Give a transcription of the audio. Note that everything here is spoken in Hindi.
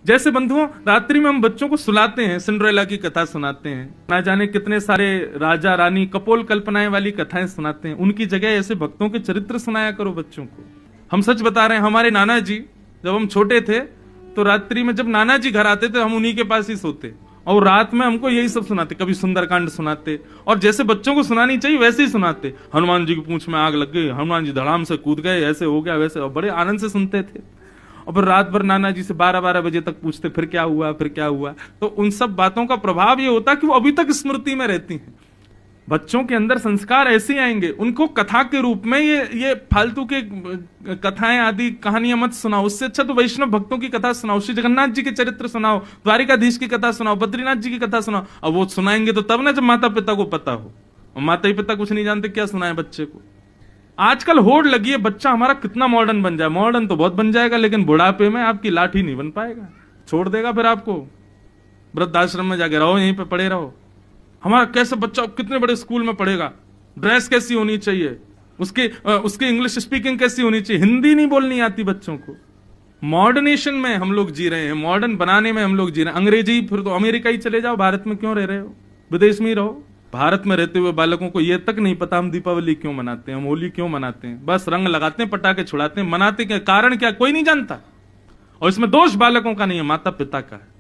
जैसे बंधुओं, रात्रि में हम बच्चों को सुलाते हैं, सिंड्रेला की कथा सुनाते हैं, ना जाने कितने सारे राजा रानी कपोल कल्पनाएं वाली कथाएं सुनाते हैं। उनकी जगह ऐसे भक्तों के चरित्र सुनाया करो बच्चों को। हम सच बता रहे हैं, हमारे नाना जी जब हम छोटे थे तो रात्रि में जब नाना जी घर आते थे हम उन्हीं के पास ही सोते, और रात में हमको यही सब सुनाते, कभी सुंदरकांड सुनाते, और जैसे बच्चों को सुनानी चाहिए वैसे ही सुनाते। हनुमान जी की पूंछ में आग लग गई, हनुमान जी धड़ाम से कूद गए, ऐसे हो गया वैसे, और बड़े आनंद से सुनते थे। और फिर रात भर नाना जी से 12-12 बजे तक पूछते, फिर क्या हुआ, फिर क्या हुआ। तो उन सब बातों का प्रभाव ये होता कि वो अभी तक स्मृति में रहती हैं। बच्चों के अंदर संस्कार ऐसे आएंगे, उनको कथा के रूप में ये फालतू के कथाएं आदि कहानियां मत सुनाओ। उससे अच्छा तो वैष्णव भक्तों की कथा सुनाओ, श्री जगन्नाथ जी के चरित्र सुनाओ, द्वारिकाधीश की कथा सुनाओ, बद्रीनाथ जी की कथा सुनाओ। अब वो सुनाएंगे तो तब ना जब माता पिता को पता हो, और माता पिता कुछ नहीं जानते, क्या सुनाए बच्चे को। आजकल होड़ लगी है बच्चा हमारा कितना मॉडर्न बन जाए। मॉडर्न तो बहुत बन जाएगा, लेकिन बुढ़ापे में आपकी लाठी नहीं बन पाएगा, छोड़ देगा फिर आपको। वृद्धाश्रम में जाके रहो, यहीं पे पड़े रहो। हमारा कैसे बच्चा कितने बड़े स्कूल में पढ़ेगा, ड्रेस कैसी होनी चाहिए, उसकी इंग्लिश स्पीकिंग कैसी होनी चाहिए, हिंदी नहीं बोलनी आती बच्चों को। मॉडर्नेशन में हम लोग जी रहे हैं, मॉडर्न बनाने में हम लोग जी रहे हैं। अंग्रेजी, फिर तो अमेरिका ही चले जाओ, भारत में क्यों रह रहे हो, विदेश में ही रहो। भारत में रहते हुए बालकों को यह तक नहीं पता हम दीपावली क्यों मनाते हैं, हम होली क्यों मनाते हैं। बस रंग लगाते हैं, पटाखे छुड़ाते हैं, मनाते क्या, कारण क्या, कोई नहीं जानता। और इसमें दोष बालकों का नहीं है, माता पिता का है।